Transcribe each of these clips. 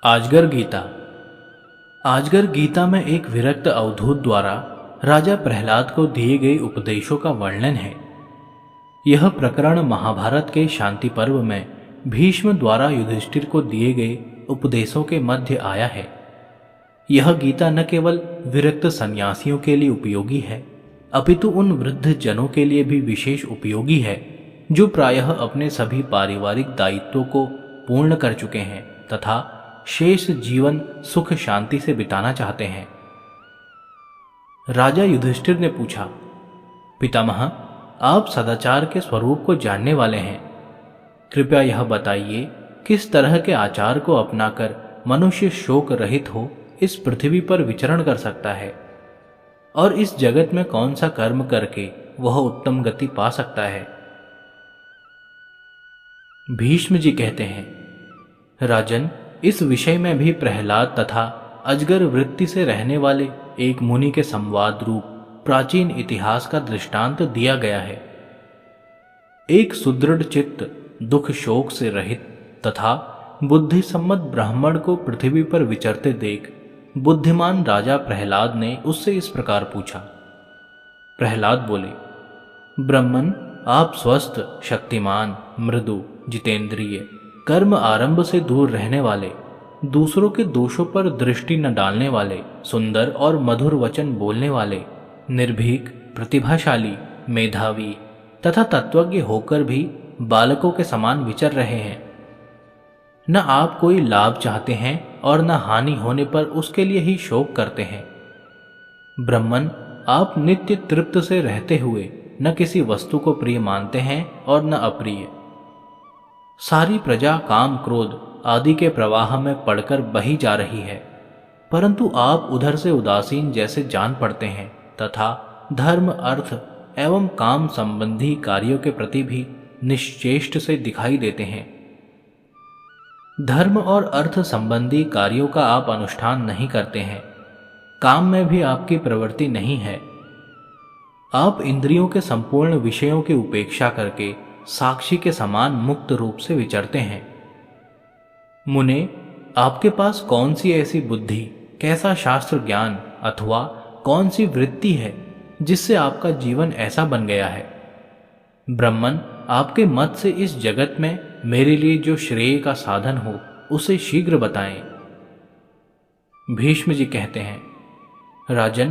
आजगर गीता। आजगर गीता में एक विरक्त अवधूत द्वारा राजा प्रहलाद को दिए गए उपदेशों का वर्णन है। यह प्रकरण महाभारत के शांति पर्व में भीष्म द्वारा युधिष्ठिर को दिए गए उपदेशों के मध्य आया है। यह गीता न केवल विरक्त सन्यासियों के लिए उपयोगी है, अपितु उन वृद्ध जनों के लिए भी विशेष उपयोगी है जो प्रायः अपने सभी पारिवारिक दायित्वों को पूर्ण कर चुके हैं तथा शेष जीवन सुख शांति से बिताना चाहते हैं। राजा युधिष्ठिर ने पूछा, पितामह, आप सदाचार के स्वरूप को जानने वाले हैं, कृपया यह बताइए किस तरह के आचार को अपनाकर मनुष्य शोक रहित हो इस पृथ्वी पर विचरण कर सकता है और इस जगत में कौन सा कर्म करके वह उत्तम गति पा सकता है। भीष्म जी कहते हैं, राजन, इस विषय में भी प्रहलाद तथा अजगर वृत्ति से रहने वाले एक मुनि के संवाद रूप प्राचीन इतिहास का दृष्टांत दिया गया है। एक सुदृढ़ चित्त, दुख शोक से रहित तथा बुद्धि सम्मत ब्राह्मण को पृथ्वी पर विचरते देख बुद्धिमान राजा प्रहलाद ने उससे इस प्रकार पूछा। प्रहलाद बोले, ब्राह्मण, आप स्वस्थ, शक्तिमान, मृदु, जितेंद्रिय, कर्म आरंभ से दूर रहने वाले, दूसरों के दोषों पर दृष्टि न डालने वाले, सुंदर और मधुर वचन बोलने वाले, निर्भीक, प्रतिभाशाली, मेधावी तथा तत्वज्ञ होकर भी बालकों के समान विचर रहे हैं। न आप कोई लाभ चाहते हैं और न हानि होने पर उसके लिए ही शोक करते हैं। ब्राह्मण, आप नित्य तृप्त से रहते हुए न किसी वस्तु को प्रिय मानते हैं और न अप्रिय। सारी प्रजा काम क्रोध आदि के प्रवाह में पड़कर बही जा रही है, परंतु आप उधर से उदासीन जैसे जान पड़ते हैं तथा धर्म, अर्थ एवं काम संबंधी कार्यों के प्रति भी निश्चेष्ट से दिखाई देते हैं। धर्म और अर्थ संबंधी कार्यों का आप अनुष्ठान नहीं करते हैं, काम में भी आपकी प्रवृत्ति नहीं है। आप इंद्रियों के संपूर्ण विषयों की उपेक्षा करके साक्षी के समान मुक्त रूप से विचरते हैं। मुने, आपके पास कौन सी ऐसी बुद्धि, कैसा शास्त्र ज्ञान अथवा कौन सी वृत्ति है जिससे आपका जीवन ऐसा बन गया है। ब्राह्मण, आपके मत से इस जगत में मेरे लिए जो श्रेय का साधन हो उसे शीघ्र बताएं। भीष्म जी कहते हैं, राजन,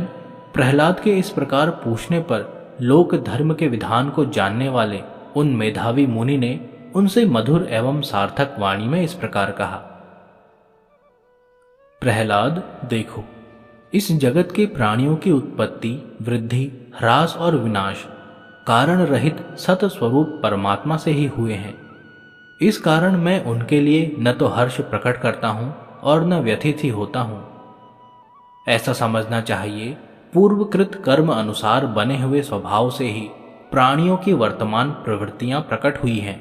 प्रहलाद के इस प्रकार पूछने पर लोक धर्म के विधान को जानने वाले उन मेधावी मुनि ने उनसे मधुर एवं सार्थक वाणी में इस प्रकार कहा। प्रहलाद, देखो, इस जगत के प्राणियों की उत्पत्ति, वृद्धि, ह्रास और विनाश कारण रहित सत स्वरूप परमात्मा से ही हुए हैं। इस कारण मैं उनके लिए न तो हर्ष प्रकट करता हूं और न व्यथित ही होता हूं। ऐसा समझना चाहिए, पूर्वकृत कर्म अनुसार बने हुए स्वभाव से ही प्राणियों की वर्तमान प्रवृत्तियां प्रकट हुई हैं।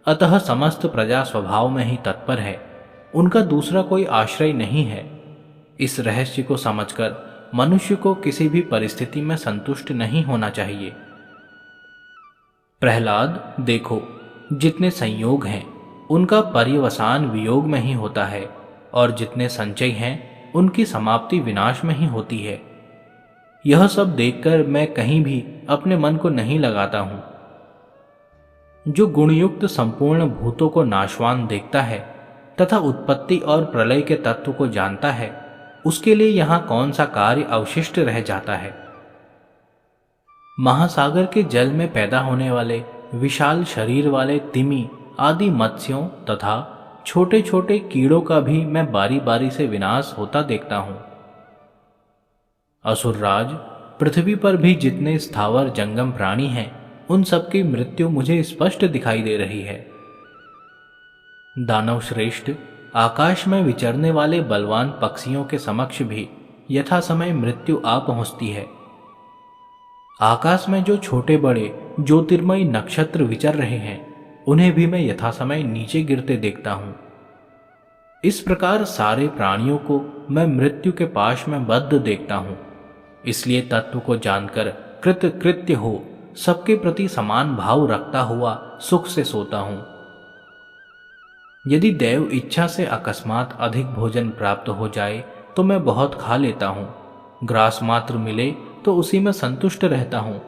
अतः समस्त प्रजा स्वभाव में ही तत्पर है, उनका दूसरा कोई आश्रय नहीं है। इस रहस्य को समझकर मनुष्य को किसी भी परिस्थिति में संतुष्ट नहीं होना चाहिए। प्रहलाद, देखो, जितने संयोग हैं उनका पर्यवसान वियोग में ही होता है और जितने संचय हैं उनकी समाप्ति विनाश में ही होती है। यह सब देखकर मैं कहीं भी अपने मन को नहीं लगाता हूं। जो गुणयुक्त संपूर्ण भूतों को नाशवान देखता है तथा उत्पत्ति और प्रलय के तत्व को जानता है, उसके लिए यहां कौन सा कार्य अवशिष्ट रह जाता है। महासागर के जल में पैदा होने वाले विशाल शरीर वाले तिमी आदि मत्स्यों तथा छोटे छोटे कीड़ों का भी मैं बारी बारी से विनाश होता देखता हूं। असुरराज, पृथ्वी पर भी जितने स्थावर जंगम प्राणी हैं उन सबकी मृत्यु मुझे स्पष्ट दिखाई दे रही है। दानव श्रेष्ठ, आकाश में विचरने वाले बलवान पक्षियों के समक्ष भी यथा समय मृत्यु आ पहुंचती है। आकाश में जो छोटे बड़े ज्योतिर्मयी नक्षत्र विचर रहे हैं उन्हें भी मैं यथा समय नीचे गिरते देखता हूं। इस प्रकार सारे प्राणियों को मैं मृत्यु के पाश में बद्ध देखता हूं। इसलिए तत्व को जानकर कृतकृत्य हो सबके प्रति समान भाव रखता हुआ सुख से सोता हूं। यदि दैव इच्छा से अकस्मात अधिक भोजन प्राप्त हो जाए तो मैं बहुत खा लेता हूँ। ग्रास मात्र मिले तो उसी में संतुष्ट रहता हूँ,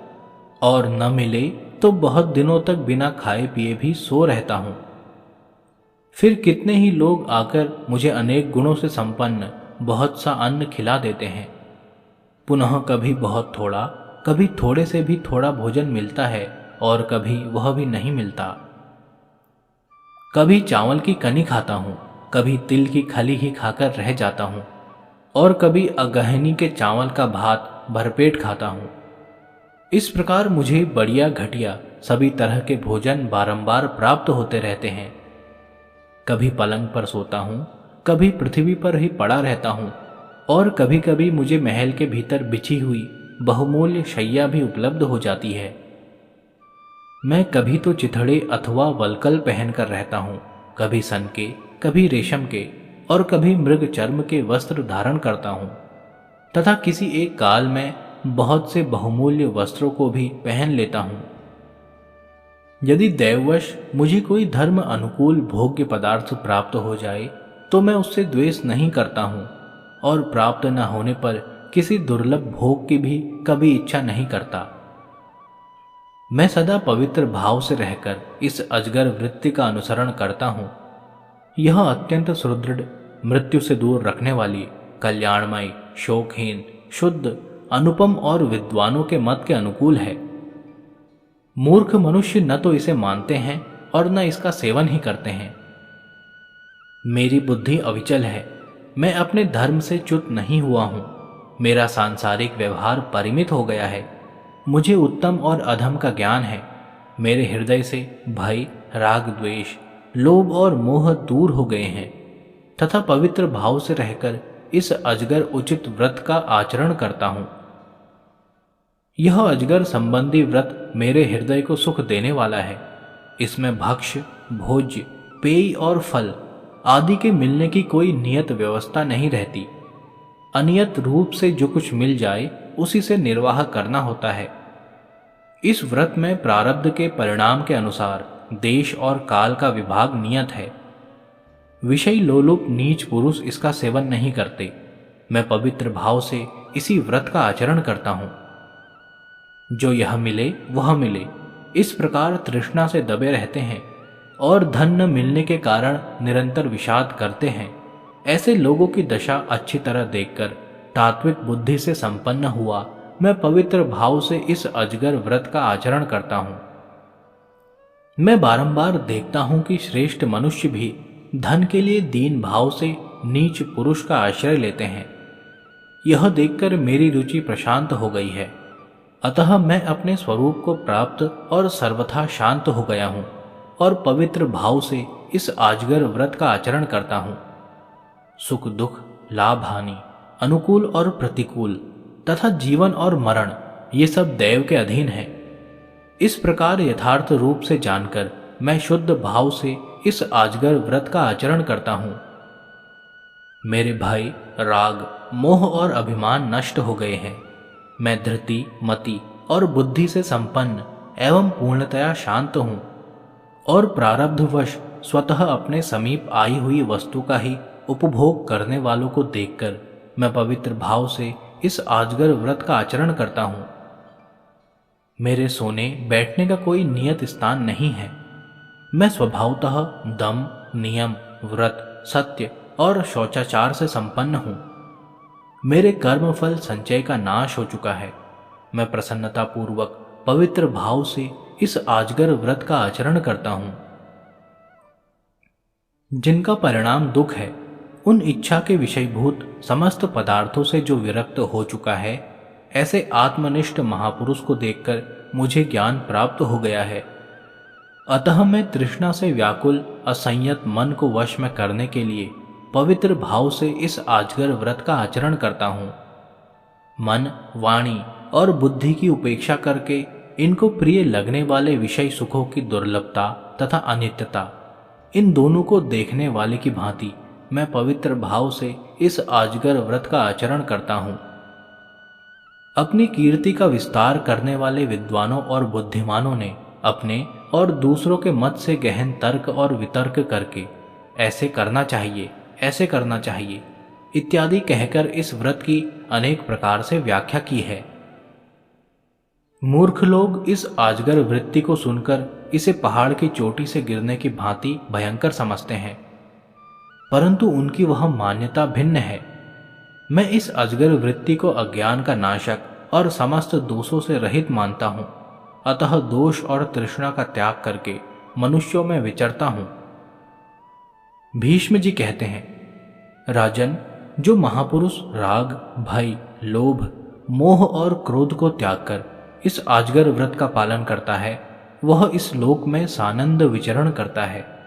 और न मिले तो बहुत दिनों तक बिना खाए पिए भी सो रहता हूँ। फिर कितने ही लोग आकर मुझे अनेक गुणों से संपन्न बहुत सा अन्न खिला देते हैं। पुनः कभी बहुत थोड़ा, कभी थोड़े से भी थोड़ा भोजन मिलता है और कभी वह भी नहीं मिलता। कभी चावल की कनी खाता हूँ, कभी तिल की खली ही खाकर रह जाता हूँ, और कभी अगहनी के चावल का भात भरपेट खाता हूँ। इस प्रकार मुझे बढ़िया घटिया सभी तरह के भोजन बारंबार प्राप्त होते रहते हैं। कभी पलंग पर सोता हूँ, कभी पृथ्वी पर ही पड़ा रहता हूँ, और कभी कभी मुझे महल के भीतर बिछी हुई बहुमूल्य शैया भी उपलब्ध हो जाती है। मैं कभी तो चिथड़े अथवा वलकल पहनकर रहता हूँ, कभी सन के, कभी रेशम के और कभी मृग चर्म के वस्त्र धारण करता हूँ, तथा किसी एक काल में बहुत से बहुमूल्य वस्त्रों को भी पहन लेता हूँ। यदि दैववश मुझे कोई धर्म अनुकूल भोग्य पदार्थ प्राप्त हो जाए तो मैं उससे द्वेष नहीं करता हूँ, और प्राप्त न होने पर किसी दुर्लभ भोग की भी कभी इच्छा नहीं करता। मैं सदा पवित्र भाव से रहकर इस अजगर वृत्ति का अनुसरण करता हूँ। यह अत्यंत सुदृढ़, मृत्यु से दूर रखने वाली, कल्याणमय, शोकहीन, शुद्ध, अनुपम और विद्वानों के मत के अनुकूल है। मूर्ख मनुष्य न तो इसे मानते हैं और न इसका सेवन ही करते हैं। मेरी बुद्धि अविचल है, मैं अपने धर्म से च्युत नहीं हुआ हूं। मेरा सांसारिक व्यवहार परिमित हो गया है। मुझे उत्तम और अधम का ज्ञान है। मेरे हृदय से भय, राग, द्वेष, लोभ और मोह दूर हो गए हैं, तथा पवित्र भाव से रहकर इस अजगर उचित व्रत का आचरण करता हूं। यह अजगर संबंधी व्रत मेरे हृदय को सुख देने वाला है। इसमें भक्ष्य, भोज्य, पेय और फल आदि के मिलने की कोई नियत व्यवस्था नहीं रहती। अनियत रूप से जो कुछ मिल जाए उसी से निर्वाह करना होता है। इस व्रत में प्रारब्ध के परिणाम के अनुसार देश और काल का विभाग नियत है। विषय लोलुप नीच पुरुष इसका सेवन नहीं करते। मैं पवित्र भाव से इसी व्रत का आचरण करता हूं। जो यह मिले वह मिले, इस प्रकार तृष्णा से दबे रहते हैं और धन न मिलने के कारण निरंतर विषाद करते हैं। ऐसे लोगों की दशा अच्छी तरह देखकर तात्विक बुद्धि से संपन्न हुआ मैं पवित्र भाव से इस अजगर व्रत का आचरण करता हूं। मैं बारंबार देखता हूं कि श्रेष्ठ मनुष्य भी धन के लिए दीन भाव से नीच पुरुष का आश्रय लेते हैं। यह देखकर मेरी रुचि प्रशांत हो गई है। अतः मैं अपने स्वरूप को प्राप्त और सर्वथा शांत हो गया हूं और पवित्र भाव से इस अजगर व्रत का आचरण करता हूं। सुख दुख, लाभ हानि, अनुकूल और प्रतिकूल तथा जीवन और मरण, ये सब दैव के अधीन है। इस प्रकार यथार्थ रूप से जानकर मैं शुद्ध भाव से इस अजगर व्रत का आचरण करता हूं। मेरे भय, राग, मोह और अभिमान नष्ट हो गए हैं। मैं धृति, मति और बुद्धि से संपन्न एवं पूर्णतया शांत हूं और प्रारब्धवश स्वतः अपने समीप आई हुई वस्तु का ही उपभोग करने वालों को देखकर मैं पवित्र भाव से इस अजगर व्रत का आचरण करता हूं। मेरे सोने बैठने का कोई नियत स्थान नहीं है। मैं स्वभावतः दम, नियम, व्रत, सत्य और शौचाचार से संपन्न हूं। मेरे कर्मफल संचय का नाश हो चुका है। मैं प्रसन्नता पूर्वक पवित्र भाव से इस अजगर व्रत का आचरण करता हूं। जिनका परिणाम दुख है, उन इच्छा के विषयभूत समस्त पदार्थों से जो विरक्त हो चुका है, ऐसे आत्मनिष्ठ महापुरुष को देखकर मुझे ज्ञान प्राप्त हो गया है। अतः मैं तृष्णा से व्याकुल असंयत मन को वश में करने के लिए पवित्र भाव से इस अजगर व्रत का आचरण करता हूं। मन, वाणी और बुद्धि की उपेक्षा करके इनको प्रिय लगने वाले विषय सुखों की दुर्लभता तथा अनित्यता, इन दोनों को देखने वाले की भांति मैं पवित्र भाव से इस अजगर व्रत का आचरण करता हूं। अपनी कीर्ति का विस्तार करने वाले विद्वानों और बुद्धिमानों ने अपने और दूसरों के मत से गहन तर्क और वितर्क करके ऐसे करना चाहिए, ऐसे करना चाहिए इत्यादि कहकर इस व्रत की अनेक प्रकार से व्याख्या की है। मूर्ख लोग इस आजगर वृत्ति को सुनकर इसे पहाड़ की चोटी से गिरने की भांति भयंकर समझते हैं, परंतु उनकी वह मान्यता भिन्न है। मैं इस अजगर वृत्ति को अज्ञान का नाशक और समस्त दोषों से रहित मानता हूं, अतः दोष और तृष्णा का त्याग करके मनुष्यों में विचरता हूं। भीष्म जी कहते हैं, राजन, जो महापुरुष राग, भय, लोभ, मोह और क्रोध को त्याग कर इस आजगर व्रत का पालन करता है, वह इस लोक में सानंद विचरण करता है।